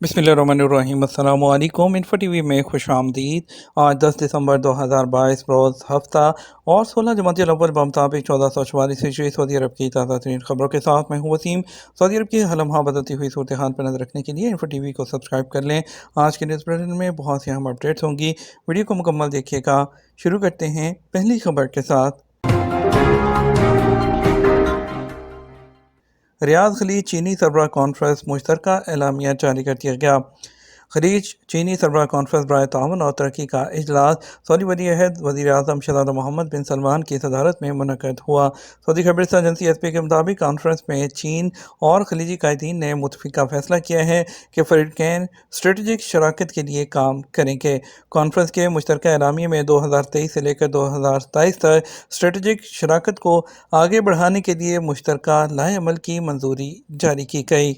बिस्मिल्लाहिर्रहमानिर्रहीम। अस्सलामु अलैकुम। इन्फो टीवी में खुश आमदीद। आज 10 दिसंबर 2022 रोज़ हफ्ता और 16 जमाती अव्वल बमुताबिक 1444 हिजरी सऊदी अरब की ताज़ा तरीन खबरों के साथ मैं हूँ वसीम। सऊदी अरब की हर लम्हा बदलती हुई सूरत हाल पर नजर रखने के लिए इन्फो टीवी को सब्सक्राइब कर लें। आज के न्यूज़ बुलेटिन में बहुत सी अहम अपडेट्स होंगी, वीडियो को मुकम्मल देखिएगा। शुरू करते हैं पहली खबर के साथ। रियाद खलीज चीनी सरबराह कॉन्फ्रेंस मुश्तरका एलामिया जारी कर दिया गया। खलीज चीनी सरबराह कॉन्फ्रेंस बराए ताउन और तरक्की का इजलास सऊदी वज़ीर-ए-अहद वज़ीर-ए-आज़म शहज़ादा मोहम्मद बिन सलमान की सदारत में मुनक़्क़द हुआ। सऊदी खबररसा एजेंसी एसपी के मुताबिक कॉन्फ्रेंस में चीन और खलीजी कायदीन ने मुतफ़िक़ा फ़ैसला किया है कि फ़रीक़ैन स्ट्रेटजिक शराकत के लिए काम करेंगे। कॉन्फ्रेंस के मुश्तरका एलामिया में 2023 से लेकर 2027 तक स्ट्रेटजिक शराकत को आगे बढ़ाने के लिए मुश्तरका लाएअमल की मंजूरी जारी की गई।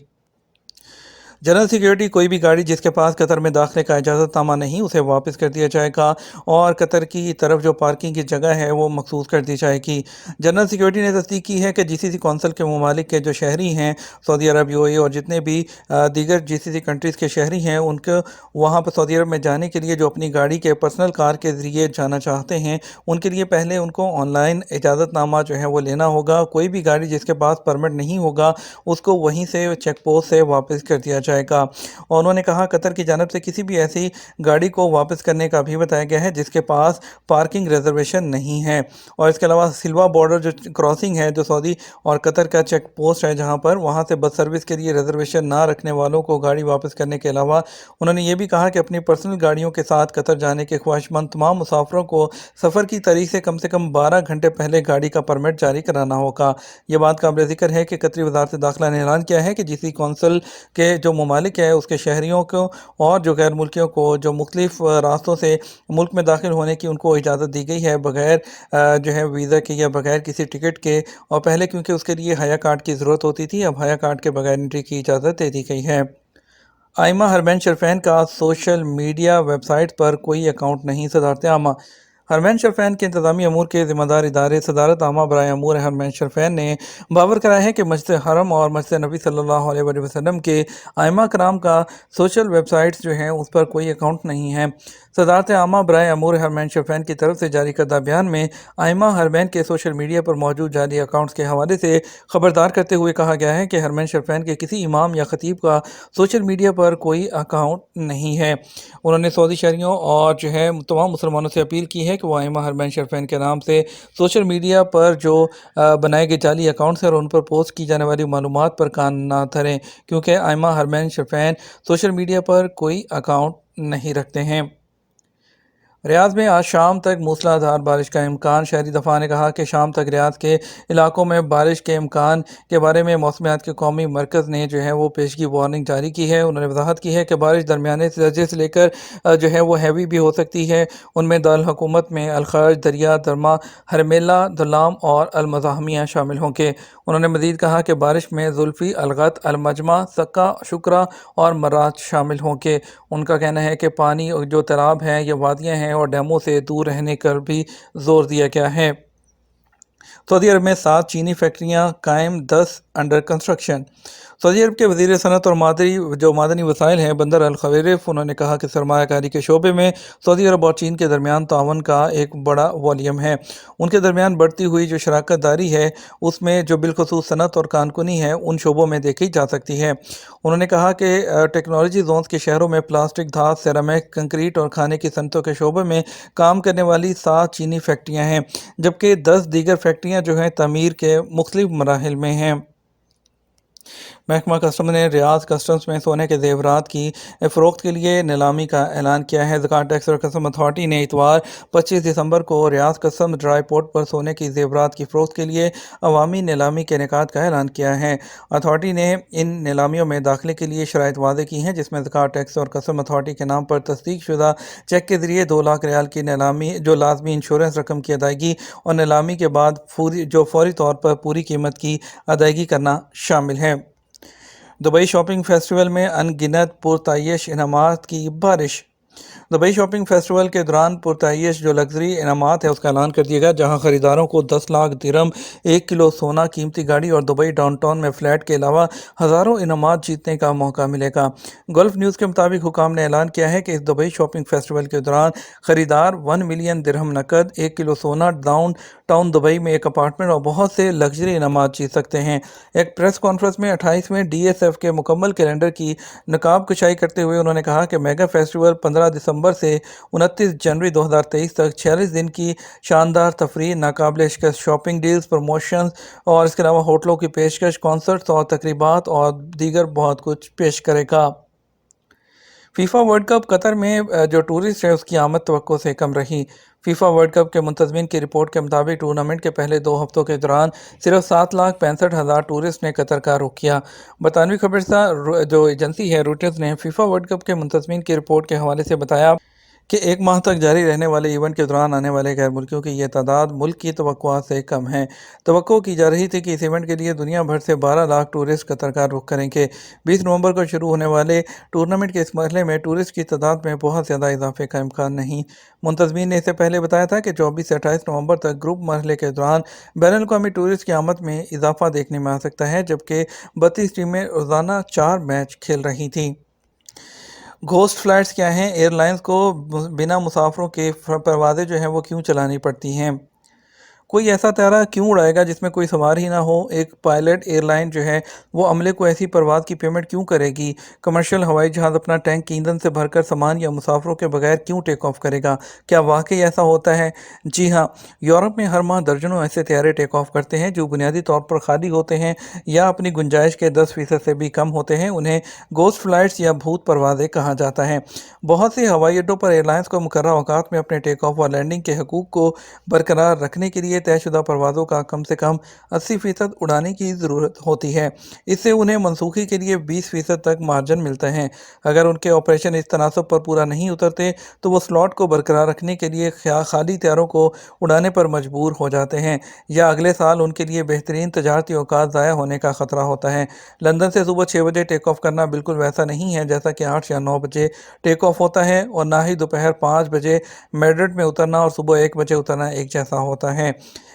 जनरल सिक्योरिटी कोई भी गाड़ी जिसके पास कतर में दाखिले का इजाज़तनामा नहीं उसे वापस कर दिया जाएगा और कतर की तरफ जो पार्किंग की जगह है वो मखसूस कर दी जाएगी। जनरल सिक्योरिटी ने तस्दीक की है कि जीसीसी कौंसिल के ममालिक के जो शहरी हैं सऊदी अरब, यूएई और जितने भी दीगर जीसीसी कंट्रीज़ के शहरी हैं उनको वहाँ पर सऊदी अरब में जाने के लिए जो अपनी गाड़ी के पर्सनल कार के ज़रिए जाना चाहते हैं उनके लिए पहले उनको ऑनलाइन इजाज़तनामा जो है वो लेना होगा। कोई भी गाड़ी जिसके पास परमिट नहीं होगा उसको वहीं से चेक पोस्ट से वापस कर दिया जाएगा। और उन्होंने कहा कतर की जानब से किसी भी ऐसी गाड़ी को वापस करने का भी बताया गया है जिसके पास पार्किंग रिजर्वेशन नहीं है। और इसके अलावा सिल्वा बॉर्डर जो क्रॉसिंग है जो सऊदी और कतर का चेक पोस्ट है जहां पर वहां से बस सर्विस के लिए रिजर्वेशन ना रखने वालों को गाड़ी वापस करने के अलावा उन्होंने ये भी कहा कि अपनी पर्सनल गाड़ियों के साथ कतर जाने के ख्वाहिशमंद तमाम मुसाफिरों को सफ़र की तारीख से कम 12 घंटे पहले गाड़ी का परमिट जारी कराना होगा। ये बात काबिल ज़िक्र है कि कतरी वज़ारत दाखिला ने ऐलान किया है कि जीसी कौंसिल के जो ममालिक है उसके शहरियों को और जो गैर मुल्कियों को जो मुख्तलिफ रास्तों से मुल्क में दाखिल होने की उनको इजाज़त दी गई है बग़ैर जो है वीज़ा के या बग़ैर किसी टिकट के। और पहले क्योंकि उसके लिए हया कार्ड की ज़रूरत होती थी, अब हया कार्ड के बग़ैर एंट्री की इजाज़त दे दी गई है। आइमा हरमैन शरफैन का सोशल मीडिया वेबसाइट पर कोई अकाउंट नहीं। सदारत आमा हरमैन शरफैन के इंतज़ामी अमूर के ज़िम्मेदार इदारे सदारत आमा बराए अमूर हरमैन शरफैन ने बावर कराया है कि मस्जिद हरम और मस्जिद नबी सल्लल्लाहु अलैहि वसल्लम के आइमा कराम का सोशल वेबसाइट्स जो हैं उस पर कोई अकाउंट नहीं है। सदारत आमा बराए अमूर हरमैन शरफैन की तरफ से जारी करदा बयान में आइमा हरमैन के सोशल मीडिया पर मौजूद जाली अकाउंट्स के हवाले से खबरदार करते हुए कहा गया है कि हरमैन शरफैन के किसी इमाम या ख़तीब का सोशल मीडिया पर कोई अकाउंट नहीं है। उन्होंने सऊदी शहरियों और जो है तमाम मुसलमानों से अपील की है कि वो आइमा हरमैन शरफैन के नाम से सोशल मीडिया पर जो बनाए गए जाली अकाउंट्स हैं और उन पर पोस्ट की जाने वाली मालूमात पर कान ना धरें, क्योंकि आइमा हरमैन शरफैन सोशल मीडिया पर कोई अकाउंट नहीं रखते हैं। रियाद में आज शाम तक मूसलाधार बारिश का इम्कान। शहरी दफा ने कहा कि शाम तक रियाद के इलाकों में बारिश के इम्कान के बारे में मौसमियात के कौमी मरकज़ ने जो है वो पेशगी वार्निंग जारी की है। उन्होंने वजाहत की है कि बारिश दरमियाने दर्जे से लेकर जो है वो हैवी भी हो सकती है। उनमें दारुल हुकूमत में अलखर्ज, दरिया, दरमा, हरमेला, दलाम और अलमज़ाहमिया शामिल होंगे। उन्होंने मज़ीद कहा कि बारिश में जुल्फ़ी, अलगत, अलमजमा, सक्का, शुक्रा और मरात शामिल होंगे। उनका कहना है कि पानी जो तालाब हैं या वादियाँ हैं और डैमों से दूर रहने पर भी जोर दिया गया है। सऊदी अरब में 7 चीनी फैक्ट्रियां कायम, 10 अंडर कंस्ट्रक्शन। सऊदी अरब के वज़ीर सनत और मादनी वसाइल हैं बंदर अल खलीफ़, उन्होंने कहा कि सरमायाकारी के शोबे में सऊदी अरब और चीन के दरमियान तावन का एक बड़ा वॉल्यूम है। उनके दरमियान बढ़ती हुई जो शराकत दारी है उसमें जो बिलखसूस सनत और कानकुनी है उन शोबों में देखी जा सकती है। उन्होंने कहा कि टेक्नोलॉजी जोन्स के शहरों में प्लास्टिक, धात, सेरामिक, कंक्रीट और खाने की सनतों के शोबे में काम करने वाली 7 चीनी फैक्ट्रियाँ हैं, जबकि 10 दीगर फैक्ट्रियाँ जो हैं तमीर के मुख्तलिफ मराहिल में हैं। महकमा कस्टम ने रियाद कस्टम्स में सोने के जेवरात की फ़रोख्त के लिए नीलामी का ऐलान किया है। ज़कात टैक्स और कस्टम अथॉरिटी ने इतवार 25 दिसंबर को रियाद कस्टम ड्राई पोर्ट पर सोने की जेवरात की फ़रोख्त के लिए अवामी नीलामी के इनेकाद का ऐलान किया है। अथॉरिटी ने इन नीलामियों में दाखिले के लिए शराइत वाज़ेह की हैं, जिसमें ज़कात टैक्स और कस्टम अथॉरिटी के नाम पर तस्दीक शुदा चेक के ज़रिए 2 लाख रियाल की नीलामी, जो लाजमी इंश्योरेंस रकम की अदायगी और नीलामी के बाद फौरी तौर पर पूरी कीमत की अदायगी करना शामिल है। दुबई शॉपिंग फेस्टिवल में अनगिनत पुरतायश इनामात की बारिश। دبئی شاپنگ فیسٹیول کے دوران پرتعیش جو لگژری انعامات ہے اس کا اعلان کر دیا گیا، جہاں خریداروں کو 10 لاکھ درہم، 1 کلو سونا، قیمتی گاڑی اور دبئی ڈاؤن ٹاؤن میں فلیٹ کے علاوہ ہزاروں انعامات جیتنے کا موقع ملے گا۔ گلف نیوز کے مطابق حکام نے اعلان کیا ہے کہ اس دبئی شاپنگ فیسٹیول کے دوران خریدار 1 ملین درہم نقد، 1 کلو سونا، ڈاؤن ٹاؤن دبئی میں ایک اپارٹمنٹ اور بہت سے لگژری انعامات جیت سکتے ہیں۔ ایک پریس کانفرنس میں 28ویں ڈی ایس ایف کے مکمل کیلنڈر کی نقاب کشائی کرتے ہوئے انہوں نے کہا کہ میگا فیسٹیول 15 دسمبر سے 29 جنوری 2023 تک 46 دن کی شاندار تفریح، ناقابل شکست شاپنگ ڈیلز، پروموشنز اور اس کے علاوہ ہوٹلوں کی پیشکش، کانسرٹس اور تقریبات اور دیگر بہت کچھ پیش کرے گا۔ فیفا ورلڈ کپ قطر میں جو ٹورسٹ ہے اس کی آمد توقع سے کم رہی۔ فیفا ورلڈ کپ کے منتظمین کی رپورٹ کے مطابق ٹورنامنٹ کے پہلے 2 ہفتوں کے دوران صرف 7,65,000 ٹورسٹ نے قطر کا رخ کیا۔ برطانوی خبررساں جو ایجنسی ہے روٹرز نے فیفا ورلڈ کپ کے منتظمین کی رپورٹ کے حوالے سے بتایا کہ 1 ماہ تک جاری رہنے والے ایونٹ کے دوران آنے والے غیر ملکیوں کی یہ تعداد ملک کی توقعات سے کم ہے۔ توقع کی جا رہی تھی کہ اس ایونٹ کے لیے دنیا بھر سے 12 لاکھ ٹورسٹ قطر کا رخ کریں گے۔ 20 نومبر کو شروع ہونے والے ٹورنامنٹ کے اس مرحلے میں ٹورسٹ کی تعداد میں بہت زیادہ اضافے کا امکان نہیں۔ منتظمین نے اس سے پہلے بتایا تھا کہ 24 سے 28 نومبر تک گروپ مرحلے کے دوران بین الاقوامی ٹورسٹ کی آمد میں اضافہ دیکھنے میں آ سکتا ہے، جبکہ 32 ٹیمیں روزانہ 4 میچ کھیل رہی تھیں۔ گھوسٹ فلائٹس کیا ہیں؟ ایئر لائنز کو بنا مسافروں کے پروازیں جو ہیں وہ کیوں چلانی پڑتی ہیں؟ کوئی ایسا طیارہ کیوں اڑائے گا جس میں کوئی سوار ہی نہ ہو؟ ایک پائلٹ ایئر لائن جو ہے وہ عملے کو ایسی پرواز کی پیمنٹ کیوں کرے گی؟ کمرشل ہوائی جہاز اپنا ٹینک ایندھن سے بھر کر سامان یا مسافروں کے بغیر کیوں ٹیک آف کرے گا؟ کیا واقعی ایسا ہوتا ہے؟ جی ہاں، یورپ میں ہر ماہ درجنوں ایسے طیارے ٹیک آف کرتے ہیں جو بنیادی طور پر خالی ہوتے ہیں یا اپنی گنجائش کے 10% سے بھی کم ہوتے ہیں۔ انہیں گھوسٹ فلائٹس یا بھوت پروازیں کہا جاتا ہے۔ بہت سے ہوائی اڈوں پر ایئر لائنز کو مقررہ اوقات میں اپنے ٹیک آف اور لینڈنگ کے حقوق کو برقرار رکھنے کے لیے طے شدہ پروازوں کا کم سے کم 80% اڑانے کی ضرورت ہوتی ہے۔ اس سے انہیں منسوخی کے لیے 20% تک مارجن ملتا ہے۔ اگر ان کے آپریشن اس تناسب پر پورا نہیں اترتے تو وہ سلاٹ کو برقرار رکھنے کے لیے خالی طیاروں کو اڑانے پر مجبور ہو جاتے ہیں، یا اگلے سال ان کے لیے بہترین تجارتی اوقات ضائع ہونے کا خطرہ ہوتا ہے۔ لندن سے صبح 6 بجے ٹیک آف کرنا بالکل ویسا نہیں ہے جیسا کہ 8 یا 9 بجے ٹیک آف ہوتا ہے، اور نہ ہی دوپہر 5 بجے میڈرڈ میں اترنا اور صبح 1 بجے اترنا ایک جیسا ہوتا ہے۔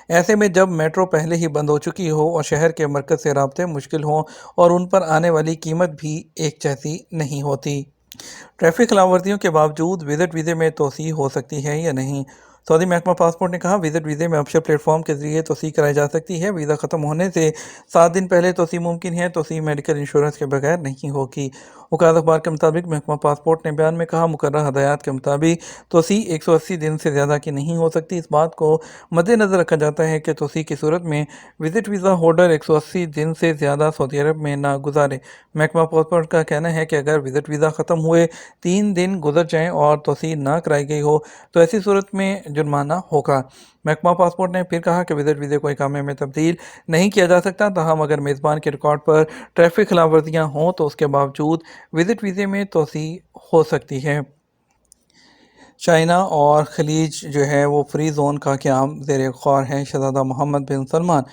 ایسے میں جب میٹرو پہلے ہی بند ہو چکی ہو اور شہر کے مرکز سے رابطے مشکل ہوں اور ان پر آنے والی قیمت بھی ایک جیسی نہیں ہوتی۔ ٹریفک خلاف ورزیوں کے باوجود وزٹ ویزے میں توسیع ہو سکتی ہے یا نہیں؟ سعودی محکمہ پاسپورٹ نے کہا وزٹ ویزے میں آفیشل پلیٹ فارم کے ذریعے توسیع کرائی جا سکتی ہے۔ ویزا ختم ہونے سے 7 دن پہلے توسیع ممکن ہے۔ توسیع میڈیکل انشورنس کے بغیر نہیں ہوگی۔ وکالت اخبار کے مطابق محکمہ پاسپورٹ نے بیان میں کہا مقررہ ہدایات کے مطابق توسیع 180 دن سے زیادہ کی نہیں ہو سکتی۔ اس بات کو مد نظر رکھا جاتا ہے کہ توسیع کی صورت میں وزٹ ویزا ہولڈر 180 دن سے زیادہ سعودی عرب میں نہ گزارے۔ محکمہ پاسپورٹ کا کہنا ہے کہ اگر وزٹ ویزا ختم ہوئے 3 دن گزر جائیں اور توسیع نہ کرائی گئی ہو تو ایسی صورت میں جرمانہ ہوگا۔ محکمہ پاسپورٹ نے پھر کہا کہ وزٹ ویزے کو اقامے میں تبدیل نہیں کیا جا سکتا، تاہم اگر میزبان کے ریکارڈ پر ٹریفک خلاف ورزیاں ہوں تو اس کے باوجود وزٹ ویزے میں توسیع ہو سکتی ہے۔ چائنا اور خلیج جو ہے وہ فری زون کا قیام زیر غور ہے۔ شہزادہ محمد بن سلمان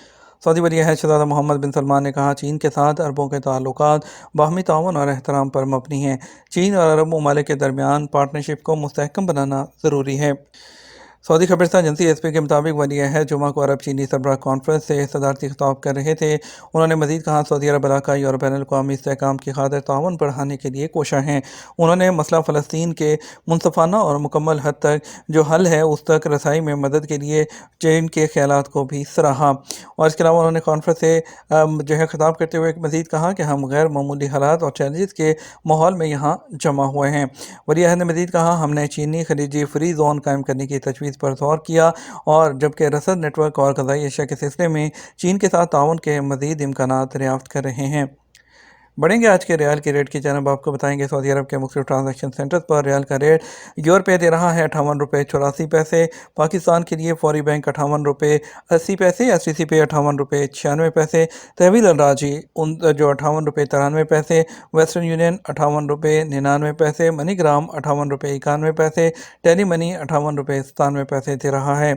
سعودی ولی عہد شہزادہ محمد بن سلمان نے کہا چین کے ساتھ عربوں کے تعلقات باہمی تعاون اور احترام پر مبنی ہیں۔ چین اور عرب ممالک کے درمیان پارٹنرشپ کو مستحکم بنانا ضروری ہے۔ سعودی خبررساں ایجنسی ایس پی کے مطابق ولی عہد جمعہ کو عرب چینی سربراہ کانفرنس سے صدارتی خطاب کر رہے تھے۔ انہوں نے مزید کہا سعودی عرب علاقائی اور بین الاقوامی استحکام کی خاطر تعاون بڑھانے کے لیے کوشاں ہیں۔ انہوں نے مسئلہ فلسطین کے منصفانہ اور مکمل حد تک جو حل ہے اس تک رسائی میں مدد کے لیے چین کے خیالات کو بھی سراہا، اور اس کے علاوہ انہوں نے کانفرنس سے جو ہے خطاب کرتے ہوئے مزید کہا کہ ہم غیر معمولی حالات اور چیلنجز کے ماحول میں یہاں جمع ہوئے ہیں۔ ولی عہد نے مزید کہا ہم نے چینی خلیجی فری زون قائم کرنے کی تجویز پر غور کیا، اور جبکہ رسد نیٹ ورک اور غذائی اشیاء کے سلسلے میں چین کے ساتھ تعاون کے مزید امکانات دریافت کر رہے ہیں۔ بڑھیں گے آج کے ریال کے ریٹ کی جانب، آپ کو بتائیں گے سعودی عرب کے مختلف ٹرانزیکشن سینٹرز پر ریال کا ریٹ یورو دے رہا ہے 58 روپے 84 پیسے، پاکستان کے لیے فوری بینک 58 روپے 80 پیسے، ایس ٹی سی پے 58 روپے 96 پیسے، تحویل الراجی جو 58 روپے 93 پیسے، ویسٹرن یونین 58 روپے 99 پیسے، منی گرام 58 روپے 91 پیسے، ٹیلی منی 58 روپے 97 پیسے دے رہا ہے۔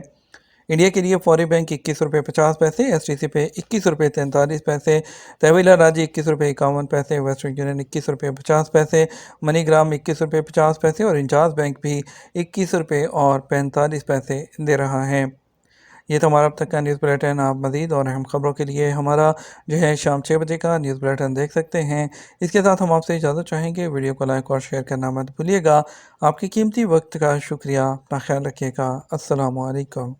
इंडिया के लिए फौरी बैंक 21 रुपये 50 पैसे, STC पे 21 रुपये 43 पैसे, तहवीला राजी 21 रुपये 51 पैसे, वेस्टर्न यूनियन 21 रुपये 50 पैसे, मनीग्राम 21 रुपये 50 पैसे और इंचार्ज बैंक भी 21 रुपये 45 पैसे दे रहा है। ये तो हमारा अब तक का न्यूज़ बुलेटिन। आप मज़ीद और अहम खबरों के लिए हमारा जो है शाम 6 बजे का न्यूज़ बुलेटिन देख सकते हैं। इसके साथ हम आपसे इजाज़त चाहेंगे। वीडियो को लाइक और शेयर करना मत भूलिएगा। आपके कीमती वक्त का शुक्रिया। अपना ख्याल रखिएगा। अस्सलामु अलैकुम।